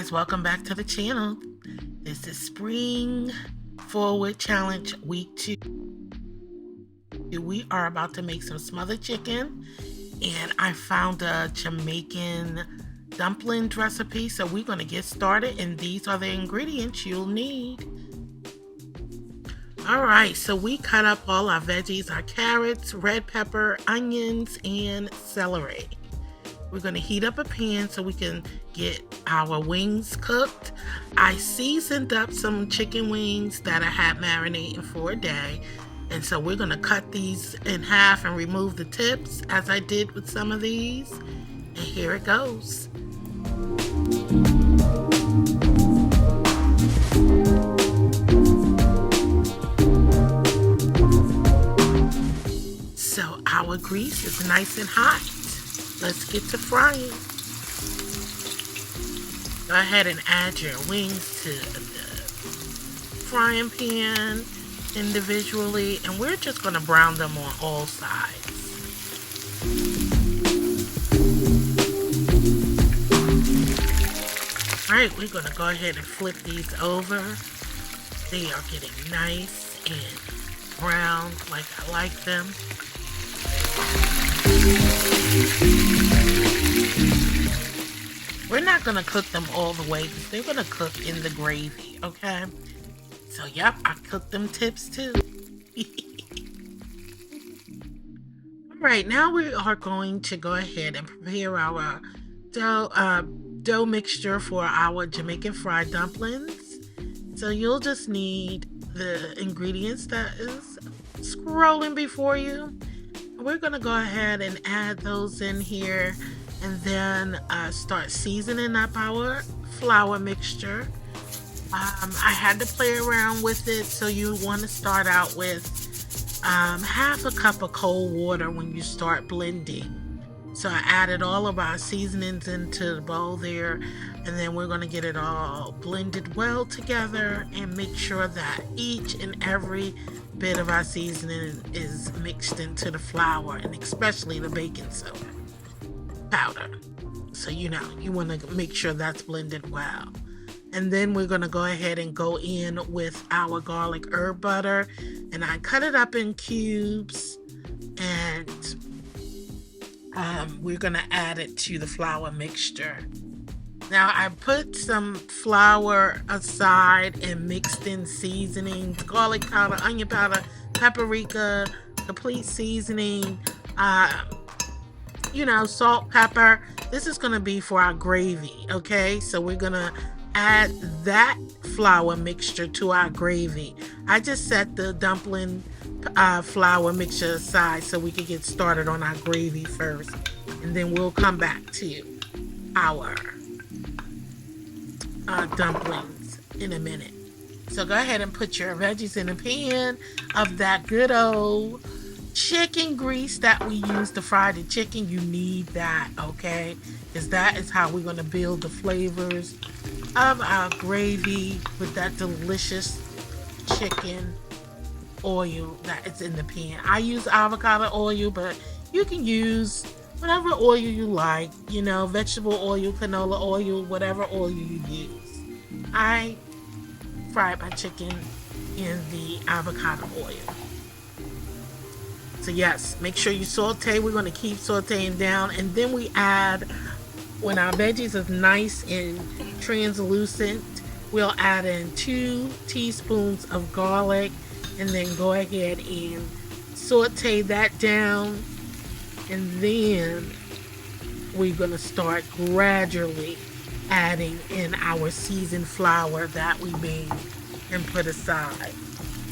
guys, welcome back to the channel. This is Spring Forward Challenge Week 2. We are about to make some smothered chicken, and I found a Jamaican dumpling recipe, so we're going to get started, and these are the ingredients you'll need. Alright, so we cut up all our veggies, our carrots, red pepper, onions, and celery. We're going to heat up a pan so we can get our wings cooked. I seasoned up some chicken wings that I had marinating for a day. And so we're going to cut these in half and remove the tips as I did with some of these. And here it goes. So our grease is nice and hot. Let's get to frying. Go ahead and add your wings to the frying pan individually, and we're just going to brown them on all sides. Alright, we're going to go ahead and flip these over. They are getting nice and brown like I like them. We're not going to cook them all the way because they're going to cook in the gravy, okay? So, yep, I cooked them tips too. Alright, now we are going to go ahead and prepare our dough mixture for our Jamaican fried dumplings. So you'll just need the ingredients that is scrolling before you. We're going to go ahead and add those in here and then start seasoning up our flour mixture. I had to play around with it, so you want to start out with half a cup of cold water when you start blending. So I added all of our seasonings into the bowl there, and then we're going to get it all blended well together and make sure that each and every bit of our seasoning is mixed into the flour, and especially the baking soda powder. So you want to make sure that's blended well. And then we're going to go ahead and go in with our garlic herb butter, and I cut it up in cubes, and we're going to add it to the flour mixture. Now I put some flour aside and mixed in seasonings, garlic powder, onion powder, paprika, complete seasoning, salt, pepper. This is going to be for our gravy, okay? So we're going to add that flour mixture to our gravy. I just set the dumpling flour mixture aside so we can get started on our gravy first, and then we'll come back to our dumplings in a minute. So go ahead and put your veggies in a pan of that good old chicken grease that we use to fry the chicken. You need that, okay? Because that is how we're going to build the flavors of our gravy with that delicious chicken oil that is in the pan. I use avocado oil, but you can use whatever oil you like, vegetable oil, canola oil, whatever oil you use. I fried my chicken in the avocado oil. So yes, make sure you saute. We're going to keep sauteing down, and then we add, when our veggies is nice and translucent, we'll add in 2 teaspoons of garlic, and then go ahead and saute that down. And then we're going to start gradually adding in our seasoned flour that we made and put aside.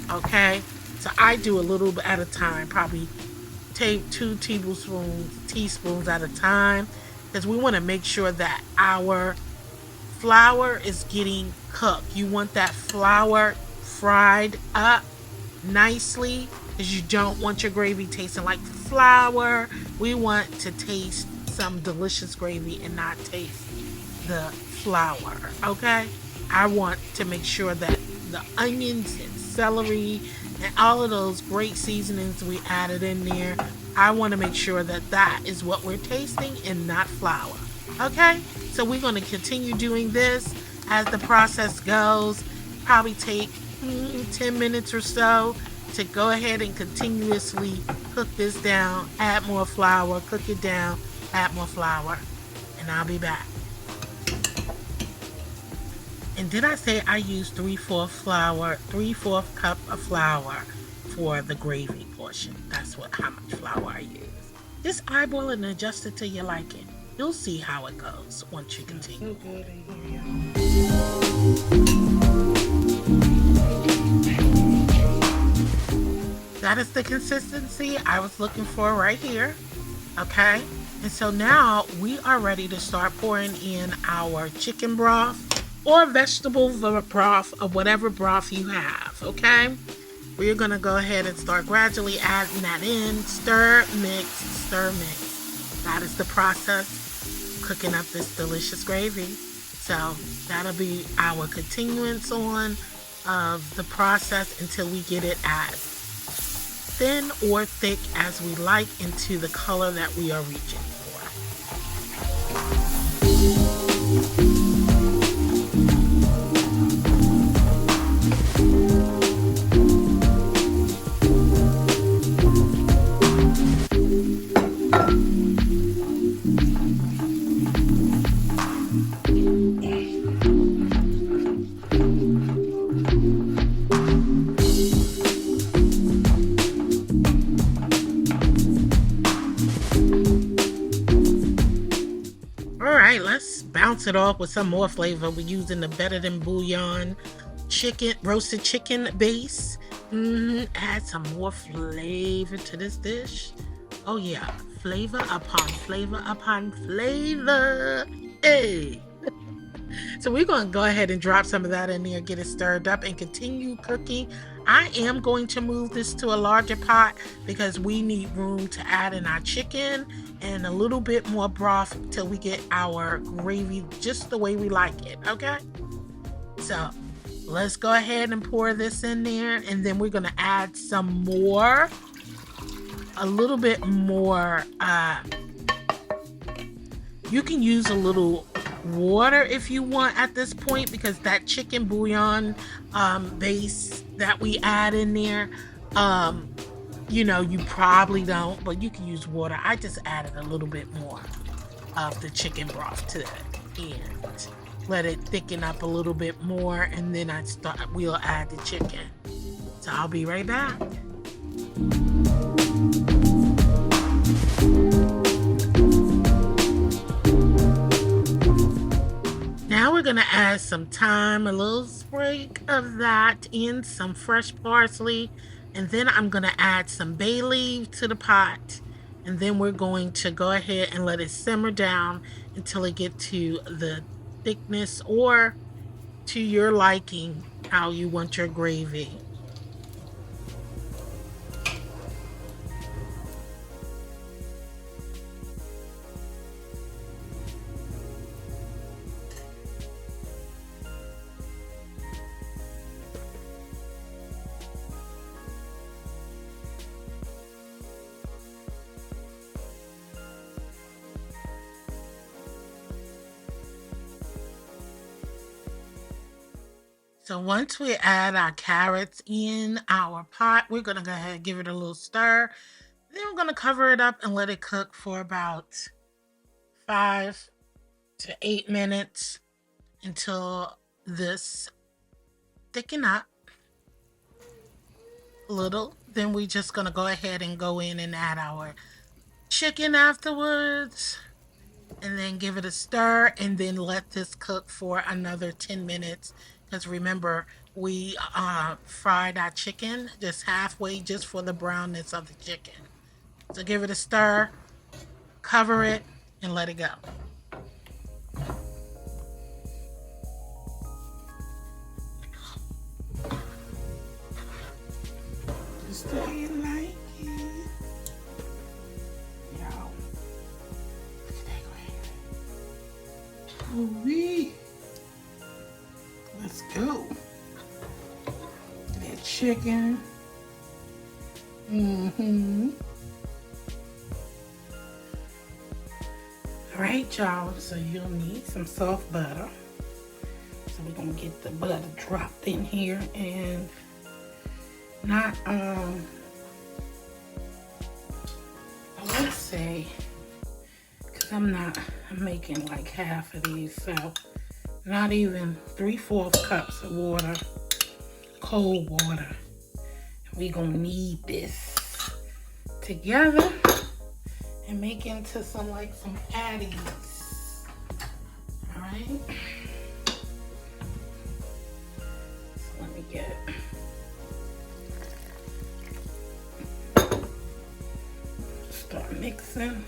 Okay? So I do a little bit at a time, probably take 2 teaspoons at a time, because we want to make sure that our flour is getting cooked. You want that flour fried up nicely, because you don't want your gravy tasting like flour. We want to taste some delicious gravy and not taste the flour, okay? I want to make sure that the onions and celery and all of those great seasonings we added in there, I want to make sure that that is what we're tasting and not flour, okay? So we're going to continue doing this. as the process goes. Probably take 10 minutes or so to go ahead and continuously cook this down. Add more flour, cook it down, add more flour, and I'll be back. And did I say I used 3/4 cup of flour for the gravy portion? That's how much flour I use. Just eyeball it and adjust it till you like it. You'll see how it goes once you continue. So good in here. That is the consistency I was looking for right here. Okay, and so now we are ready to start pouring in our chicken broth or vegetable broth or whatever broth you have. Okay, we're gonna go ahead and start gradually adding that in. Stir, mix, stir, mix. That is the process cooking up this delicious gravy. So that'll be our continuance on of the process until we get it as thin or thick as we like into the color that we are reaching for. Let's bounce it off with some more flavor. We're using the Better Than Bouillon roasted chicken base. Add some more flavor to this dish. Oh yeah, flavor upon flavor upon flavor. Hey. So we're going to go ahead and drop some of that in there, get it stirred up, and continue cooking. I am going to move this to a larger pot because we need room to add in our chicken and a little bit more broth till we get our gravy just the way we like it. Okay, so let's go ahead and pour this in there, and then we're going to add some more, a little bit more. You can use a little water if you want at this point, because that chicken bouillon base that we add in there, you know, you probably don't, but you can use water. I just added a little bit more of the chicken broth to that and let it thicken up a little bit more, and then we'll add the chicken. So I'll be right back. Now we're going to add some thyme, a little sprig of that, and some fresh parsley. And then I'm going to add some bay leaf to the pot. And then we're going to go ahead and let it simmer down until it gets to the thickness or to your liking, how you want your gravy. So once we add our carrots in our pot, we're going to go ahead and give it a little stir. Then we're going to cover it up and let it cook for about 5 to 8 minutes until this thicken up a little. Then we're just going to go ahead and go in and add our chicken afterwards, and then give it a stir, and then let this cook for another 10 minutes. Because remember, we fried our chicken just halfway, just for the brownness of the chicken. So give it a stir, cover it, and let it go. Just the way you like it. Yo. Look at that gravy. Ooh-wee. Let's go. That chicken. All right, y'all. So you'll need some soft butter. So So we're gonna get the butter dropped in here and not I would say, because I'm making like half of these, so not even 3/4 cups of water, cold water. We gonna knead this together and make into some patties. All right. So let me get start mixing.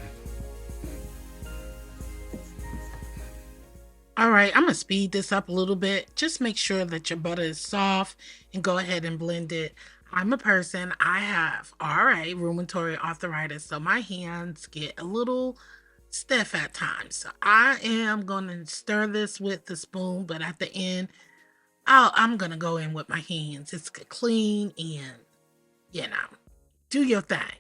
All right, I'm gonna speed this up a little bit. Just make sure that your butter is soft and go ahead and blend it. I'm a person, I have RA, rheumatoid arthritis, so my hands get a little stiff at times. So I am gonna stir this with the spoon, but at the end, I'm gonna go in with my hands. It's clean and, do your thing.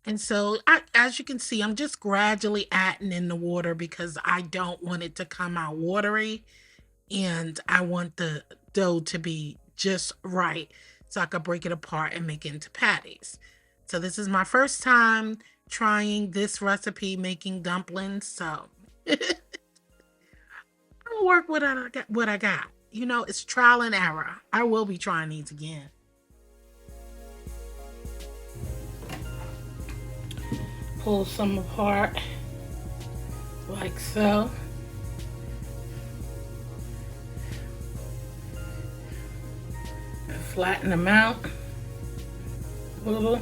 And so, as you can see, I'm just gradually adding in the water because I don't want it to come out watery. And I want the dough to be just right so I could break it apart and make it into patties. So this is my first time trying this recipe, making dumplings. So I'm gonna work with what I got. It's trial and error. I will be trying these again. Pull some apart like so. And flatten them out a little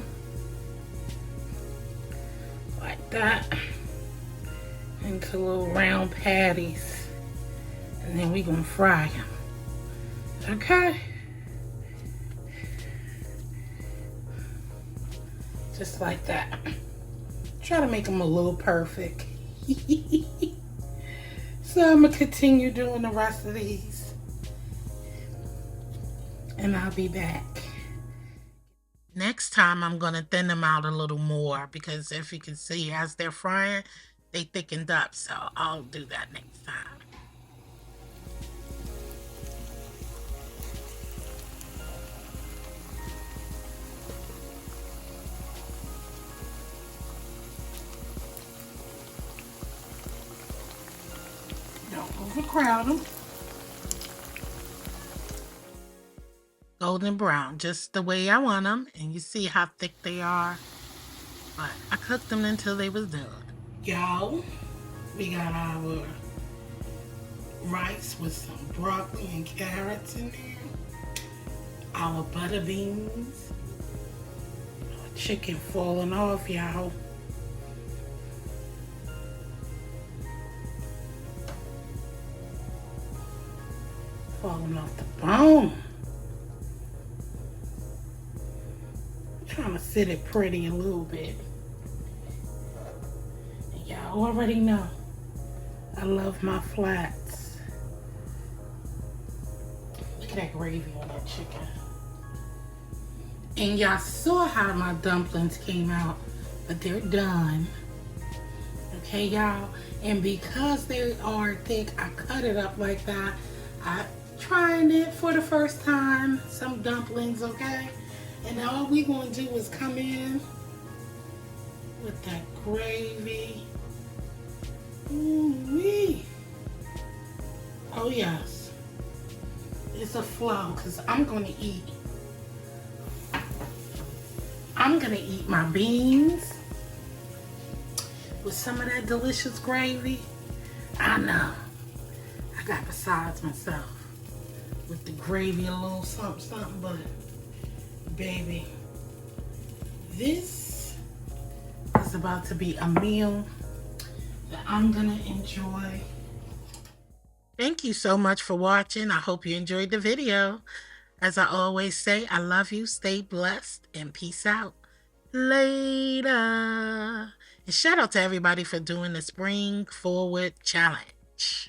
like that into little round patties, and then we're gonna fry them. Okay, just like that. Try to make them a little perfect. So I'm gonna continue doing the rest of these and I'll be back. Next time I'm gonna thin them out a little more because if you can see, as they're frying, they thickened up. So I'll do that next time. Don't overcrowd them. Golden brown, just the way I want them, and you see how thick they are. But I cooked them until they was done. Y'all, we got our rice with some broccoli and carrots in there. Our butter beans. Our chicken falling off, y'all. Falling off the bone. Trying to sit it pretty a little bit. And y'all already know I love my flats. Look at that gravy on that chicken. And y'all saw how my dumplings came out, but they're done. Okay, y'all? And because they are thick, I cut it up like that. I trying it for the first time, some dumplings, okay? And all we gonna do is come in with that gravy. Ooh-wee. Oh yes, it's a flow because I'm gonna eat my beans with some of that delicious gravy. I know, I got besides myself with the gravy, a little something, something, but baby, this is about to be a meal that I'm gonna enjoy. Thank you so much for watching. I hope you enjoyed the video. As I always say, I love you, stay blessed, and peace out. Later. And shout out to everybody for doing the Spring Forward Challenge.